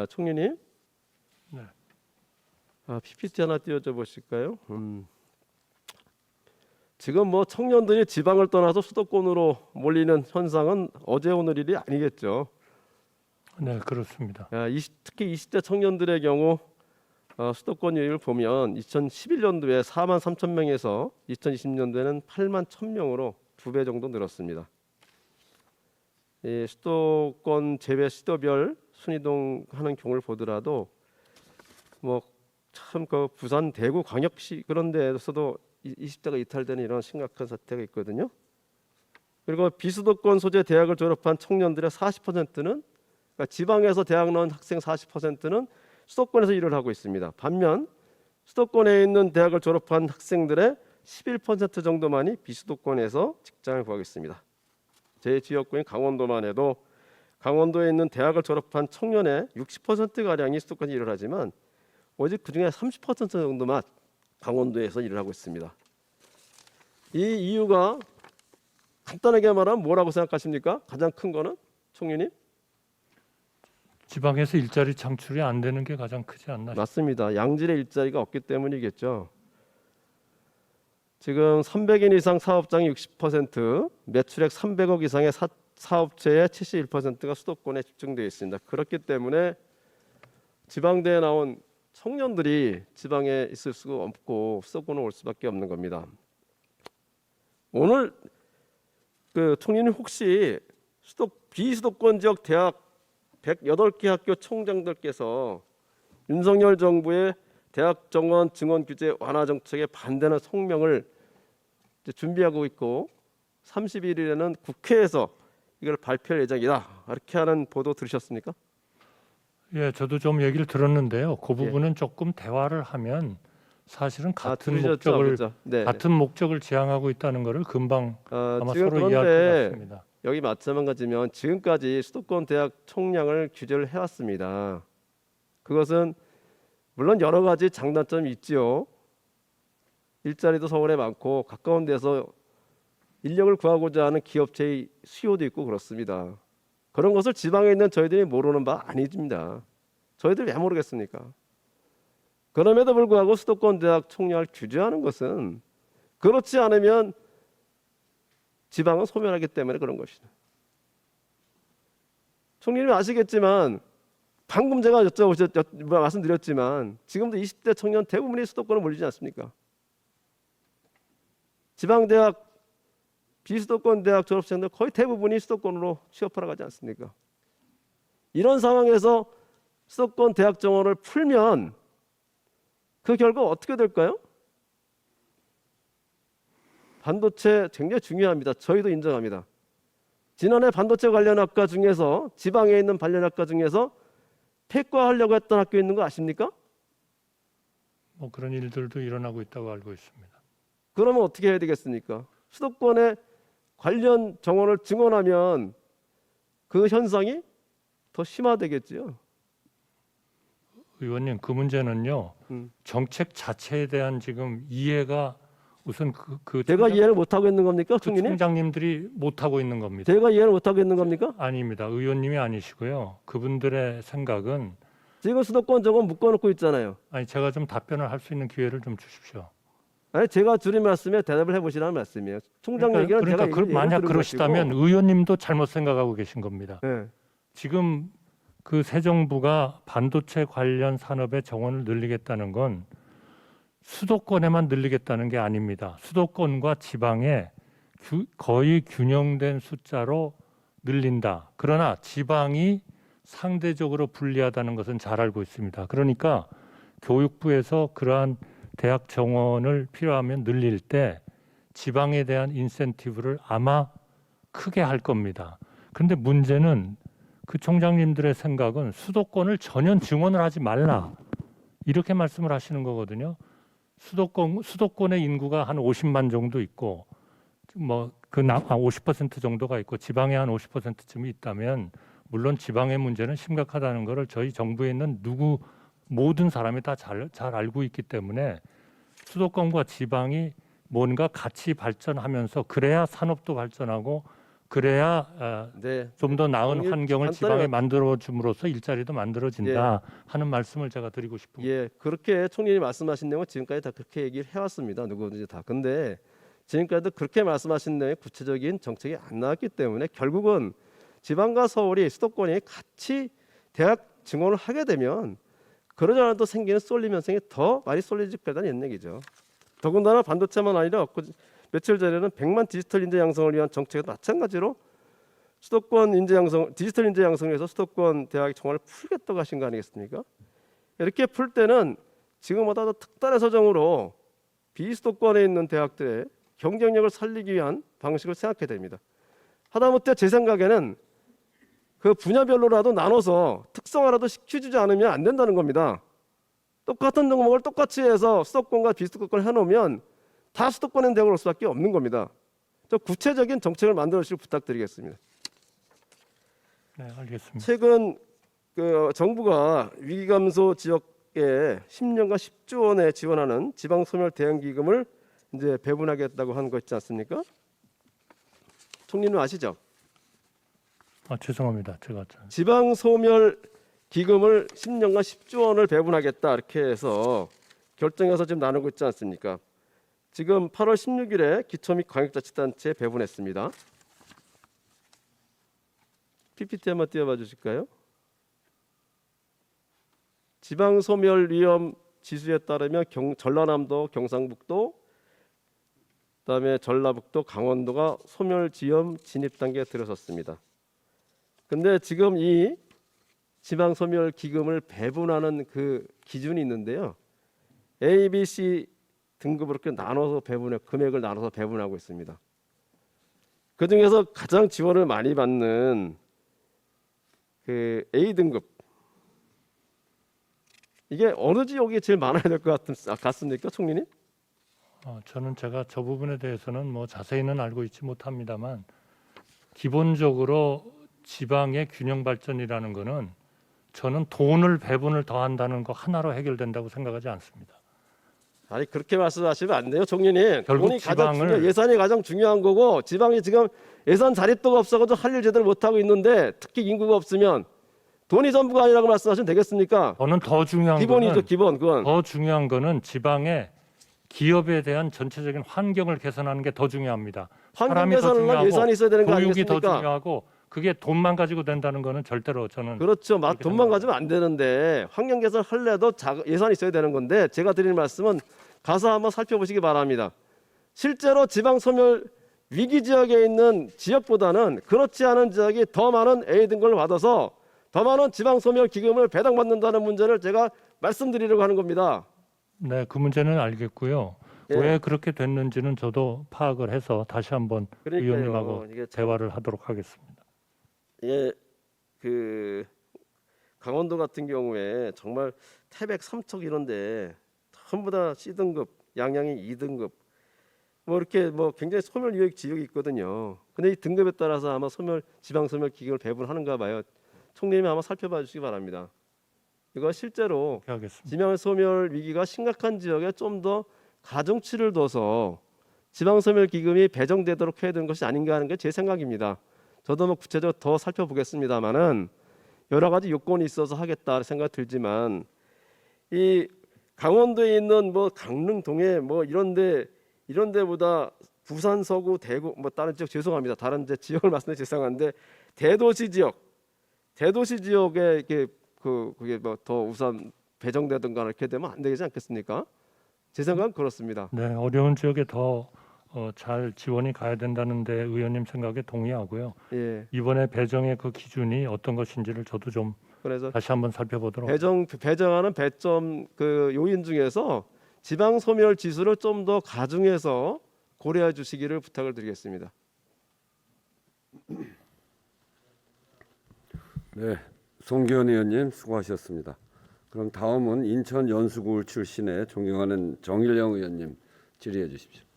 총리님, 네. PPT 하나 띄워줘 보실까요? 지금 뭐 청년들이 지방을 떠나서 수도권으로 몰리는 현상은 어제 오늘 일이 아니겠죠. 네, 그렇습니다. 특히 20대 청년들의 경우 수도권율을 보면 2011년도에 4만 3천 명에서 2020년도에는 8만 1천 명으로 2배 정도 늘었습니다. 이 수도권 제외 시도별 순이동하는 경우를 보더라도 뭐 참 그 부산, 대구, 광역시 그런 데에서도 20대가 이탈되는 이런 심각한 사태가 있거든요. 그리고 비수도권 소재 대학을 졸업한 청년들의 40%는 그러니까 지방에서 대학 나온 학생 40%는 수도권에서 일을 하고 있습니다. 반면 수도권에 있는 대학을 졸업한 학생들의 11% 정도만이 비수도권에서 직장을 구하고 있습니다. 제 지역구인 강원도만 해도 강원도에 있는 대학을 졸업한 청년의 60%가량이 수도권에서 일을 하지만 오직 그중에 30% 정도만 강원도에서 일을 하고 있습니다. 이 이유가 간단하게 말하면 뭐라고 생각하십니까? 가장 큰 거는 총리님? 지방에서 일자리 창출이 안 되는 게 가장 크지 않나 싶습니다. 맞습니다. 양질의 일자리가 없기 때문이겠죠. 지금 300인 이상 사업장이 60%, 매출액 300억 이상의 사업체의 71%가 수도권에 집중되어 있습니다. 그렇기 때문에 지방대에 나온 청년들이 지방에 있을 수가 없고 수도권으로 올 수밖에 없는 겁니다. 오늘 그 총리님 혹시 비수도권 지역 대학 108개 학교 총장들께서 윤석열 정부의 대학 정원 증원 규제 완화 정책에 반대하는 성명을 이제 준비하고 있고 31일에는 국회에서 이걸 발표할 예정이다. 이렇게 하는 보도 들으셨습니까? 예, 저도 좀 얘기를 들었는데요. 그 부분은 조금 대화를 하면 사실은 같은 들으셨죠? 그렇죠? 네. 같은 목적을 지향하고 있다는 것을 금방 아마 지금 서로 이해할 것 그런데 같습니다. 여기 마찬가지면 지금까지 수도권 대학 총량을 규제를 해왔습니다. 그것은 물론 여러 가지 장단점이 있지요. 일자리도 서울에 많고 가까운 데서 인력을 구하고자 하는 기업체의 수요도 있고 그렇습니다. 그런 것을 지방에 있는 저희들이 모르는 바 아닙니다. 저희들 왜 모르겠습니까? 그럼에도 불구하고 수도권 대학 총량을 규제하는 것은 그렇지 않으면 지방은 소멸하기 때문에 그런 것이다. 총리님 아시겠지만 방금 제가 말씀드렸지만 지금도 20대 청년 대부분이 수도권을 몰리지 않습니까? 지방대학, 비수도권 대학 졸업생들 거의 대부분이 수도권으로 취업하러 가지 않습니까? 이런 상황에서 수도권 대학 정원을 풀면 그 결과 어떻게 될까요? 반도체 굉장히 중요합니다. 저희도 인정합니다. 지난해 반도체 관련 학과 중에서 지방에 있는 관련 학과 중에서 폐과하려고 했던 학교 있는 거 아십니까? 뭐 그런 일들도 일어나고 있다고 알고 있습니다. 그러면 어떻게 해야 되겠습니까? 수도권에 관련 정원을 증원하면 그 현상이 더 심화되겠지요. 의원님, 그 문제는요. 정책 자체에 대한 지금 이해가 우선 제가 이해를 못하고 있는 겁니까? 그 총리님? 총장님들이 못하고 있는 겁니다. 제가 이해를 못하고 있는 겁니까? 아닙니다. 의원님이 아니시고요. 그분들의 생각은 지금 수도권 정원 묶어놓고 있잖아요. 아니 제가 좀 답변을 할 수 있는 기회를 좀 주십시오. 아니 제가 드린 말씀에 대답을 해보시라는 말씀이에요. 총장 얘기는 제가 만약 그러시다면 의원님도 잘못 생각하고 계신 겁니다. 네. 지금 그 새 정부가 반도체 관련 산업의 정원을 늘리겠다는 건 수도권에만 늘리겠다는 게 아닙니다. 수도권과 지방에 거의 균형된 숫자로 늘린다. 그러나 지방이 상대적으로 불리하다는 것은 잘 알고 있습니다. 그러니까 교육부에서 그러한 대학 정원을 필요하면 늘릴 때 지방에 대한 인센티브를 아마 크게 할 겁니다. 그런데 문제는 그 총장님들의 생각은 수도권을 전혀 증원을 하지 말라 이렇게 말씀을 하시는 거거든요. 수도권의 인구가 한 50만 정도 있고 뭐 그 50% 정도가 있고 지방에 한 50%쯤이 있다면 물론 지방의 문제는 심각하다는 것을 저희 정부에 있는 모든 사람이 다 잘 알고 있기 때문에 수도권과 지방이 뭔가 같이 발전하면서 그래야 산업도 발전하고 그래야 네. 좀 더 나은 정리 환경을 간단히 지방에 만들어줌으로써 일자리도 만들어진다 하는 말씀을 제가 드리고 싶습니다. 예, 그렇게 총리님이 말씀하신 내용은 지금까지 다 그렇게 얘기를 해왔습니다. 누구든지 다. 근데 지금까지도 그렇게 말씀하신 내용의 구체적인 정책이 안 나왔기 때문에 결국은 지방과 서울이 수도권이 같이 대학 증원을 하게 되면 그러지 않아도 생기는 쏠림 현상이 더 많이 쏠리질 거다는 얘기죠. 더군다나 반도체만 아니라 며칠 전에는 100만 디지털 인재 양성을 위한 정책도 마찬가지로 수도권 인재 양성, 디지털 인재 양성을 위해서 수도권 대학 정원을 풀겠다고 하신 거 아니겠습니까? 이렇게 풀 때는 지금보다 더 특단의 사정으로 비수도권에 있는 대학들의 경쟁력을 살리기 위한 방식을 생각해야 됩니다. 하다못해 제 생각에는 그 분야별로라도 나눠서 특성화라도 시켜주지 않으면 안 된다는 겁니다. 똑같은 종목을 똑같이 해서 수도권과 비수도권을 해놓으면 다 수도권에 대학을 올 수밖에 없는 겁니다. 저 구체적인 정책을 만들어 주시길 부탁드리겠습니다. 네, 알겠습니다. 최근 그 정부가 위기감소 지역에 10년간 10조 원에 지원하는 지방소멸 대응기금을 이제 배분하겠다고 하는 거 있지 않습니까? 총리는 아시죠? 죄송합니다. 제가 지방소멸 기금을 10년간 10조 원을 배분하겠다 이렇게 해서 결정해서 지금 나누고 있지 않습니까? 지금 8월 16일에 기초 및 광역자치단체에 배분했습니다. PPT 한번 띄워봐 주실까요? 지방소멸 위험 지수에 따르면 전라남도, 경상북도, 그다음에 전라북도, 강원도가 소멸지역 진입 단계에 들어섰습니다. 근데 지금 이 지방소멸 기금을 배분하는 그 기준이 있는데요. A, B, C 등급으로 이렇게 나눠서 금액을 나눠서 배분하고 있습니다. 그 중에서 가장 지원을 많이 받는 그 A 등급, 이게 어느 지역이 제일 많아야 될 것 같습니까, 총리님? 저는 제가 저 부분에 대해서는 뭐 자세히는 알고 있지 못합니다만 기본적으로 지방의 균형 발전이라는 것은 저는 돈을 배분을 더한다는 거 하나로 해결된다고 생각하지 않습니다. 아니 그렇게 말씀하시면 안 돼요, 총리님. 결국 돈이 가장 예산이 가장 중요한 거고 지방이 지금 예산 자립도가 없어가지고 할 일 제대로 못 하고 있는데 특히 인구가 없으면 돈이 전부가 아니라고 말씀하시면 되겠습니까? 저는 더 중요한 기본이죠, 거는 기본. 그건 더 중요한 거는 지방의 기업에 대한 전체적인 환경을 개선하는 게 더 중요합니다. 환경 사람이 더 개선을 중요하고 예산이 있어야 되는 거 교육이 더 아니겠습니까? 중요하고 그게 돈만 가지고 된다는 거는 절대로 저는 그렇죠. 막 그렇게 돈만 생각합니다. 가지면 안 되는데 환경 개선 할래도 예산이 있어야 되는 건데 제가 드리는 말씀은 가서 한번 살펴보시기 바랍니다. 실제로 지방 소멸 위기 지역에 있는 지역보다는 그렇지 않은 지역이 더 많은 A 등급을 받아서 더 많은 지방 소멸 기금을 배당받는다는 문제를 제가 말씀드리려고 하는 겁니다. 네, 그 문제는 알겠고요. 예. 왜 그렇게 됐는지는 저도 파악을 해서 다시 한번 그러니까요. 의원님하고 이게 참- 대화를 하도록 하겠습니다. 예, 그 강원도 같은 경우에 정말 태백, 삼척 이런데 전부 다 C 등급, 양양이 2등급, 뭐 이렇게 뭐 굉장히 소멸 유역 지역이 있거든요. 근데 이 등급에 따라서 아마 지방 소멸 기금을 배분하는가 봐요. 총리님이 한번 살펴봐 주시기 바랍니다. 이거 실제로 그렇게 하겠습니다. 지방 소멸 위기가 심각한 지역에 좀 더 가중치를 둬서 지방 소멸 기금이 배정되도록 해야 되는 것이 아닌가 하는 게 제 생각입니다. 저도 뭐 구체적으로 더 살펴보겠습니다만은 여러 가지 요건이 있어서 하겠다 생각 들지만 이 강원도에 있는 뭐 강릉, 동해 뭐 이런 데보다 부산, 서구, 대구 뭐 다른 지역 죄송합니다. 다른 지역을 말씀드려 죄송한데 대도시 지역에 이게 그게 뭐 더 우선 배정되든가 이렇게 되면 안 되지 않겠습니까? 제 생각은 그렇습니다. 네, 어려운 지역에 더 잘 지원이 가야 된다는데 의원님 생각에 동의하고요. 예. 이번에 배정의 그 기준이 어떤 것인지를 저도 좀 그래서 다시 한번 살펴보도록. 배정하는 배점 그 요인 중에서 지방 소멸 지수를 좀 더 가중해서 고려해 주시기를 부탁을 드리겠습니다. 네, 송기현 의원님 수고하셨습니다. 그럼 다음은 인천 연수구 출신의 존경하는 정일영 의원님 질의해 주십시오.